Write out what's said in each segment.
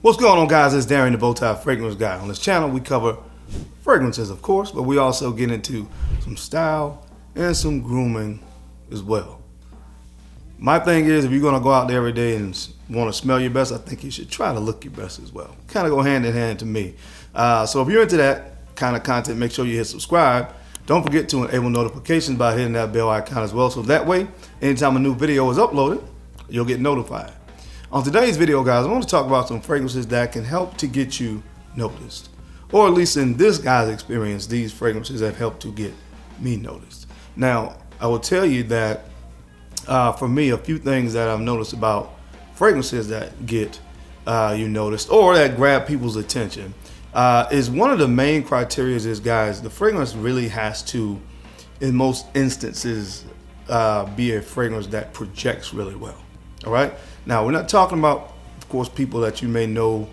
What's going on, guys? It's Darren, the BowTie Fragrance Guy. On this channel, we cover fragrances, of course, but we also get into some style and some grooming as well. My thing is, if you're going to go out there every day and want to smell your best, I think you should try to look your best as well. Kind of go hand in hand to me. So if you're into that kind of content, make sure you hit subscribe. Don't forget to enable notifications by hitting that bell icon as well. So that way, anytime a new video is uploaded, you'll get notified. On today's video, guys, I want to talk about some fragrances that can help to get you noticed. Or at least in this guy's experience, these fragrances have helped to get me noticed. Now, I will tell you that for me, a few things that I've noticed about fragrances that get you noticed or that grab people's attention is one of the main criteria is, guys, the fragrance really has to, in most instances, be a fragrance that projects really well. All right. Now, we're not talking about, of course, people that you may know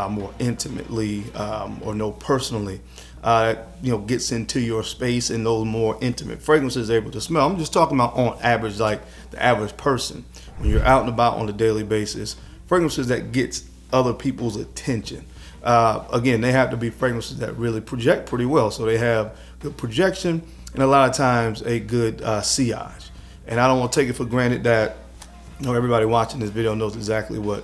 more intimately or know personally, gets into your space and those more intimate fragrances able to smell. I'm just talking about on average, like the average person. When you're out and about on a daily basis, fragrances that gets other people's attention. Again, they have to be fragrances that really project pretty well. So they have good projection and a lot of times a good sillage. And I don't want to take it for granted that everybody watching this video knows exactly what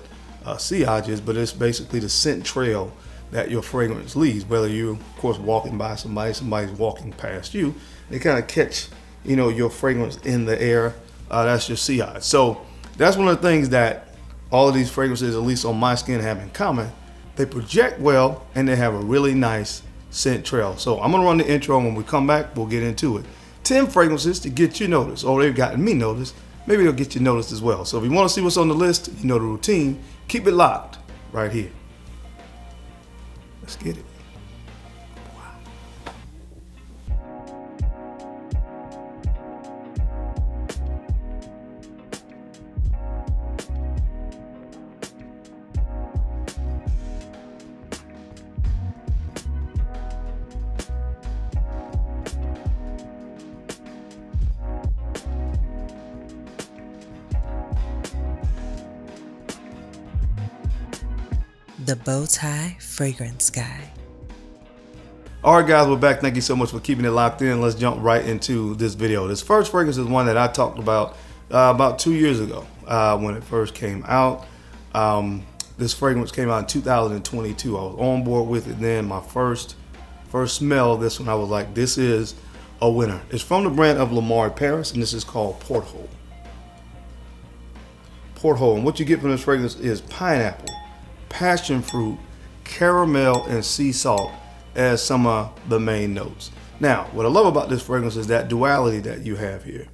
sillage is, but it's basically the scent trail that your fragrance leaves. Whether you're, of course, walking by somebody's walking past you, they kind of catch, your fragrance in the air. That's your sillage. So that's one of the things that all of these fragrances, at least on my skin, have in common. They project well and they have a really nice scent trail. So I'm gonna run the intro, and when we come back, we'll get into it. 10 fragrances to get you noticed, or they've gotten me noticed. Maybe they'll get you noticed as well. So if you want to see what's on the list, you know the routine, keep it locked right here. Let's get it. The BowTie Fragrance Guy. All right, guys, we're back. Thank you so much for keeping it locked in. Let's jump right into this video. This first fragrance is one that I talked about 2 years ago when it first came out. This fragrance came out in 2022. I was on board with it then. My first smell, this one, I was like, this is a winner. It's from the brand of Lamar Paris, and this is called Porthole. Porthole, and what you get from this fragrance is pineapple, passion fruit, caramel, and sea salt as some of the main notes. Now, what I love about this fragrance is that duality that you have here.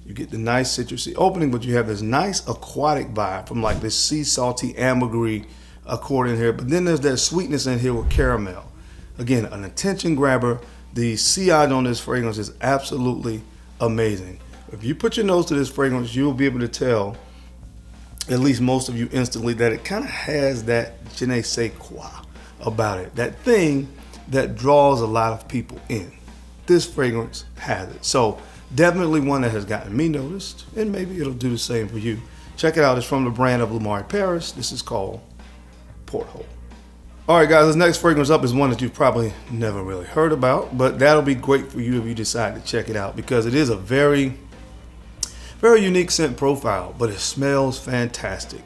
You get the nice citrusy opening, but you have this nice aquatic vibe from like this sea salty ambergris accord in here. But then there's that sweetness in here with caramel. Again, an attention grabber. The sillage on this fragrance is absolutely amazing. If you put your nose to this fragrance, you'll be able to tell, at least most of you instantly, that it kind of has that je ne sais quoi about it. That thing that draws a lot of people in. This fragrance has it. So definitely one that has gotten me noticed, and maybe it'll do the same for you. Check it out. It's from the brand of Lamar Paris. This is called Porthole. All right, guys, this next fragrance up is one that you've probably never really heard about, but that'll be great for you if you decide to check it out, because it is a very unique scent profile, but it smells fantastic.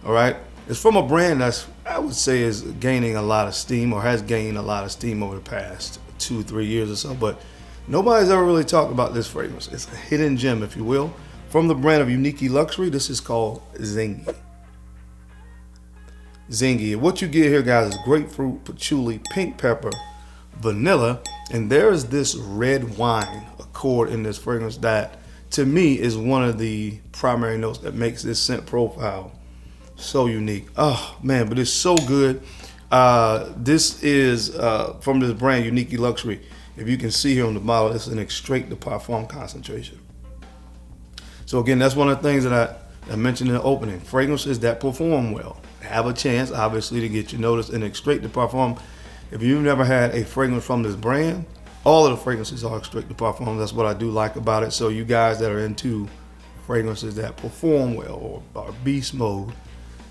All right, it's from a brand that's, I would say, is gaining a lot of steam, or has gained a lot of steam over the past 2-3 years or so, but nobody's ever really talked about this fragrance. It's a hidden gem, if you will, from the brand of Unique Luxury. This is called Zingy. Zingy. What you get here, guys, is grapefruit, patchouli, pink pepper, vanilla, and there is this red wine accord in this fragrance that, to me, is one of the primary notes that makes this scent profile so unique. Oh man, but it's so good. This is from this brand Unique Luxury. If you can see here on the bottle, it's an extrait de parfum concentration. So again, that's one of the things that I mentioned in the opening. Fragrances that perform well have a chance, obviously, to get you noticed. And extrait de parfum, if you've never had a fragrance from this brand, all of the fragrances are extrait de parfum. That's what I do like about it. So you guys that are into fragrances that perform well or are beast mode,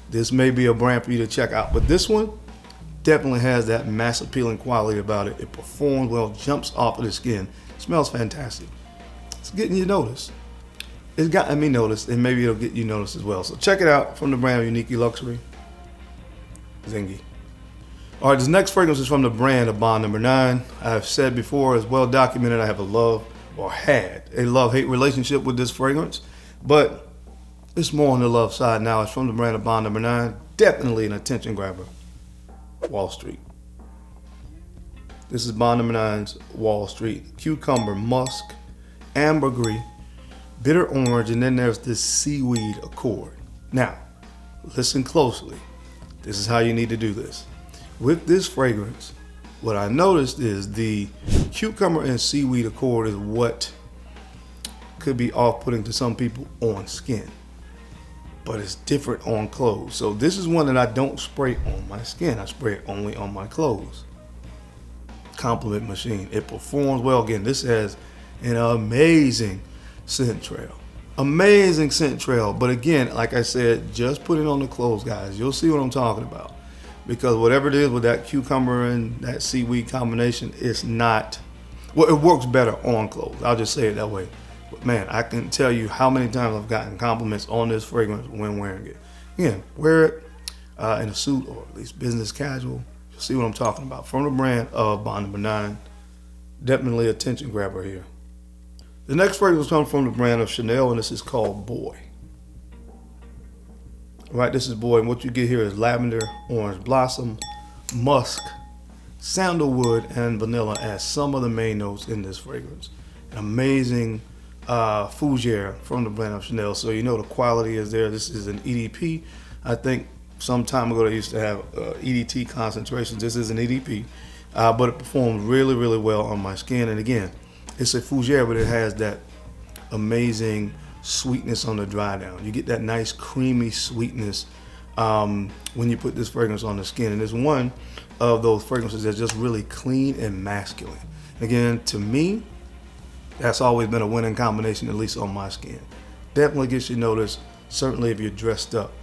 this may be a brand for you to check out. But this one definitely has that mass appealing quality about it. It performs well, jumps off of the skin, smells fantastic. It's getting you noticed. It's gotten me noticed, and maybe it'll get you noticed as well. So check it out from the brand of Unique Luxury, Zingy. All right, this next fragrance is from the brand of Bond Number 9. I've said before, it's well documented, I have a love, or had a love-hate relationship with this fragrance, but it's more on the love side now. It's from the brand of Bond Number 9. Definitely an attention grabber. Wall Street. This is Bond Number 9's Wall Street. Cucumber, musk, ambergris, bitter orange, and then there's this seaweed accord. Now, listen closely. This is how you need to do this. With this fragrance, what I noticed is the cucumber and seaweed accord is what could be off-putting to some people on skin, but it's different on clothes. So this is one that I don't spray on my skin. I spray it only on my clothes. Compliment machine. It performs well. Again, this has an amazing scent trail. Amazing scent trail. But again, like I said, just put it on the clothes, guys. You'll see what I'm talking about. Because whatever it is with that cucumber and that seaweed combination, it's not, well, it works better on clothes. I'll just say it that way. But man, I can tell you how many times I've gotten compliments on this fragrance when wearing it. Again, wear it in a suit or at least business casual. You'll see what I'm talking about. From the brand of Bond Number 9. Definitely attention grabber here. The next fragrance comes from the brand of Chanel, and this is called Boy. Right, this is Boy, and what you get here is lavender, orange blossom, musk, sandalwood, and vanilla as some of the main notes in this fragrance. An amazing fougere from the brand of Chanel, so you know the quality is there. This is an EDP. I think some time ago they used to have EDT concentrations. This is an EDP, but it performs really, really well on my skin. And again, it's a fougere, but it has that amazing sweetness on the dry down. You get that nice creamy sweetness when you put this fragrance on the skin. And it's one of those fragrances that's just really clean and masculine. Again, to me, that's always been a winning combination, at least on my skin. Definitely gets you noticed, certainly if you're dressed up,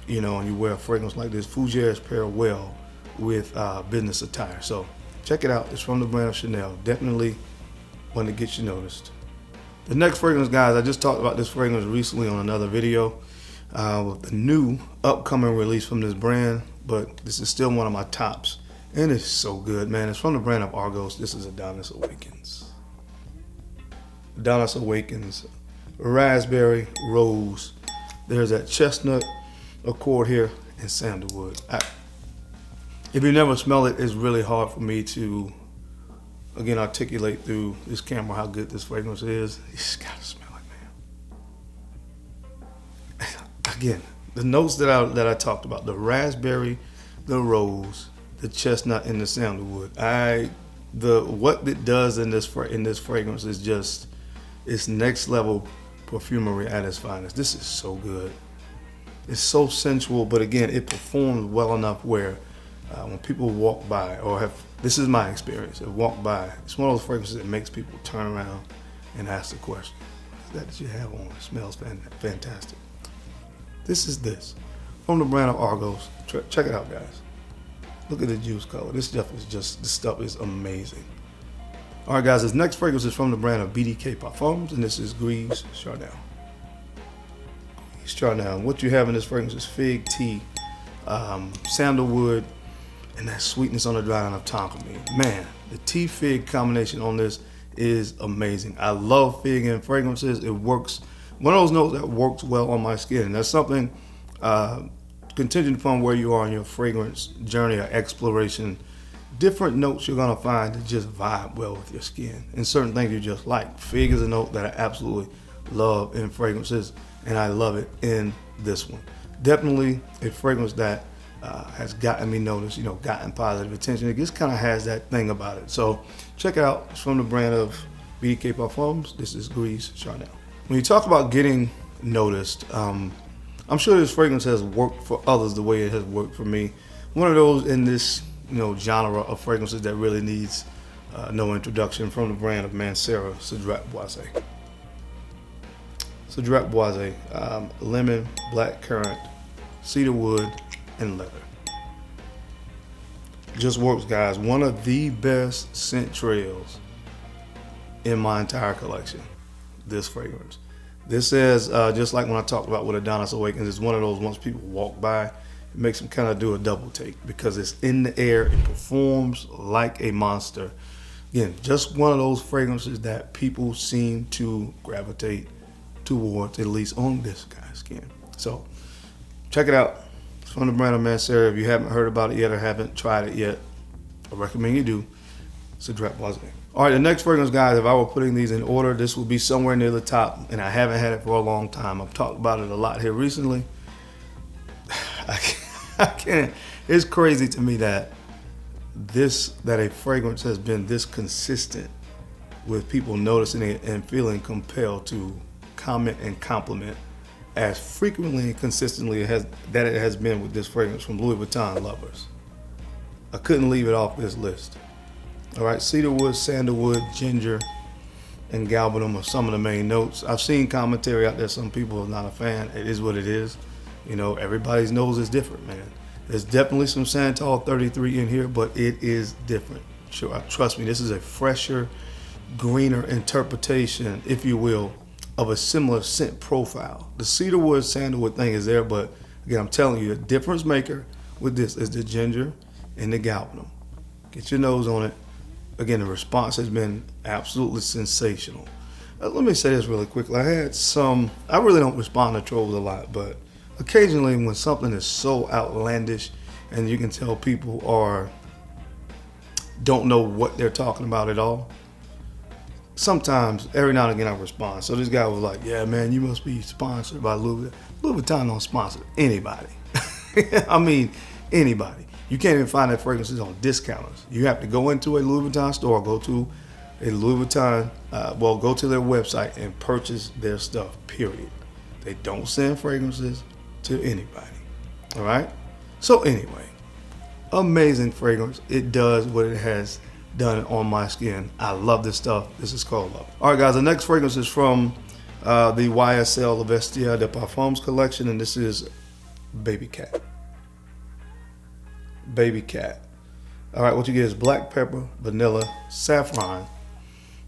you know, and you wear a fragrance like this. Fougeres pair well with business attire. So check it out. It's from the brand of Chanel. Definitely one that gets you noticed. The next fragrance, guys, I just talked about this fragrance recently on another video with the new upcoming release from this brand, but this is still one of my tops, and it's so good, man. It's from the brand of Argos. This is Adonis Awakens. Adonis Awakens, raspberry, rose. There's that chestnut accord here and sandalwood. If you never smell it, it's really hard for me to again articulate through this camera how good this fragrance is. You just gotta smell it, man. Again, the notes that I talked about, the raspberry, the rose, the chestnut, and the sandalwood. What it does in this fragrance is just, it's next level perfumery at its finest. This is so good. It's so sensual, but again, it performs well enough where when people walk by, or this is my experience, have walked by, it's one of those fragrances that makes people turn around and ask the question, what is that you have on? It smells fantastic. This is from the brand of Argos. Check it out, guys. Look at the juice color. This stuff is amazing. All right, guys, this next fragrance is from the brand of BDK Parfums, and this is Gris Chardonnay. Chardonnay. What you have in this fragrance is fig tea, sandalwood, and that sweetness on the dry down of tonka bean. Man, the tea fig combination on this is amazing. I love fig in fragrances. It works. One of those notes that works well on my skin. And that's something contingent upon where you are in your fragrance journey or exploration. Different notes you're gonna find that just vibe well with your skin, and certain things you just like. Fig is a note that I absolutely love in fragrances, and I love it in this one. Definitely a fragrance that has gotten me noticed, gotten positive attention. It just kind of has that thing about it. So check it out. It's from the brand of BDK Parfums. This is Gris Chardonnay. When you talk about getting noticed, I'm sure this fragrance has worked for others the way it has worked for me. One of those in this genre of fragrances that really needs no introduction, from the brand of Mancera, Drahbaz. Drahbaz, lemon, black currant, cedarwood, and leather. Just works, guys. One of the best scent trails in my entire collection. This fragrance. This is just like when I talked about with Adonis Awakens, it's one of those once people walk by, it makes them kind of do a double take because it's in the air, it performs like a monster. Again, just one of those fragrances that people seem to gravitate towards, at least on this guy's skin. So check it out. It's from the brand of Mansera. If you haven't heard about it yet or haven't tried it yet, I recommend you do. It's a Drahbaz. All right, the next fragrance, guys, if I were putting these in order, this would be somewhere near the top, and I haven't had it for a long time. I've talked about it a lot here recently. I can't. It's crazy to me that a fragrance has been this consistent with people noticing it and feeling compelled to comment and compliment as frequently and consistently it has been with this fragrance from Louis Vuitton lovers. I couldn't leave it off this list. All right, cedarwood, sandalwood, ginger, and galbanum are some of the main notes. I've seen commentary out there. Some people are not a fan. It is what it is. You know, everybody's nose is different, man. There's definitely some Santal 33 in here, but it is different. Sure, trust me, this is a fresher, greener interpretation, if you will, of a similar scent profile. The cedarwood, sandalwood thing is there, but again, I'm telling you, the difference maker with this is the ginger and the galbanum. Get your nose on it. Again, the response has been absolutely sensational. Let me say this really quickly. I really don't respond to trolls a lot, but occasionally when something is so outlandish and you can tell people don't know what they're talking about at all, sometimes, every now and again, I respond. So this guy was like, yeah, man, you must be sponsored by Louis Vuitton. Louis Vuitton don't sponsor anybody. I mean, anybody. You can't even find that fragrances on discounters. You have to go into a Louis Vuitton store, go to a Louis Vuitton, go to their website and purchase their stuff, period. They don't send fragrances to anybody, all right? So anyway, amazing fragrance. It does what it has done on my skin. I love this stuff. This is called Love. All right, guys, the next fragrance is from the YSL Le Vestiaire de Parfums collection, and this is Baby Cat. Baby Cat. All right, what you get is black pepper, vanilla, saffron,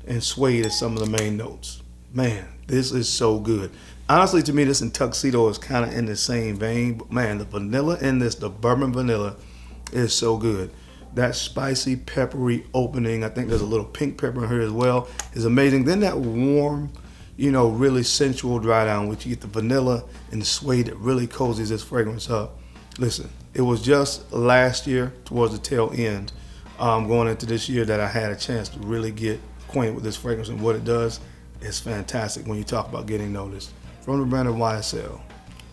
and suede as some of the main notes. Man, this is so good. Honestly, to me, this and Tuxedo is kind of in the same vein. But man, the vanilla in this, the bourbon vanilla, is so good. That spicy, peppery opening, I think there's a little pink pepper in here as well, is amazing. Then that warm, really sensual dry down, which you get the vanilla and the suede that really cozies this fragrance up. Listen, it was just last year, towards the tail end, going into this year, that I had a chance to really get acquainted with this fragrance and what it does. It's fantastic when you talk about getting noticed. From the brand of YSL.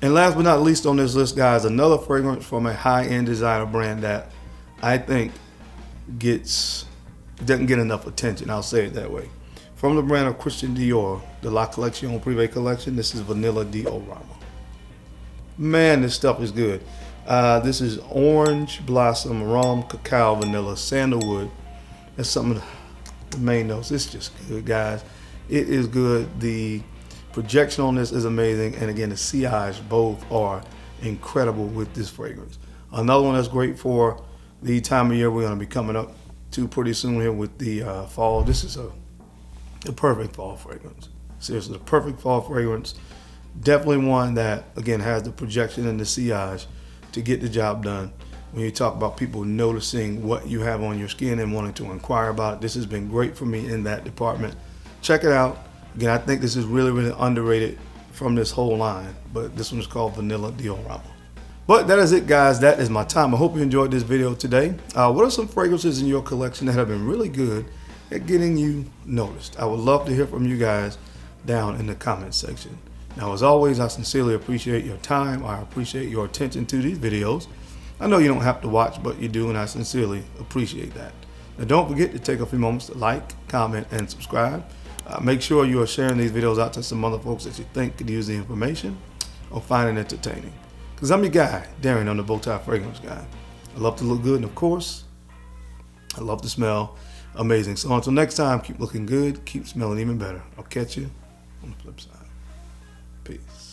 And last but not least on this list, guys, another fragrance from a high-end designer brand that I think doesn't get enough attention. I'll say it that way. From the brand of Christian Dior, the La Collection Privé collection, this is Vanilla Diorama. Man, this stuff is good. This is orange, blossom, rum, cacao, vanilla, sandalwood. That's some of the main notes. It's just good, guys. It is good. The projection on this is amazing. And again, the sillage, both are incredible with this fragrance. Another one that's great for the time of year we're going to be coming up to pretty soon here with the fall. This is the perfect fall fragrance. Seriously, the perfect fall fragrance. Definitely one that, again, has the projection and the sillage to get the job done. When you talk about people noticing what you have on your skin and wanting to inquire about it, this has been great for me in that department. Check it out. Again, I think this is really, really underrated from this whole line, but this one is called Vanilla Diorama. But that is it, guys. That is my time. I hope you enjoyed this video today. What are some fragrances in your collection that have been really good at getting you noticed? I would love to hear from you guys down in the comment section. Now, as always, I sincerely appreciate your time. I appreciate your attention to these videos. I know you don't have to watch, but you do, and I sincerely appreciate that. Now, don't forget to take a few moments to like, comment, and subscribe. Make sure you are sharing these videos out to some other folks that you think could use the information or find it entertaining. Because I'm your guy, Darren, I'm the BowTie Fragrance Guy. I love to look good, and of course, I love to smell amazing. So until next time, keep looking good, keep smelling even better. I'll catch you on the flip side. Peace.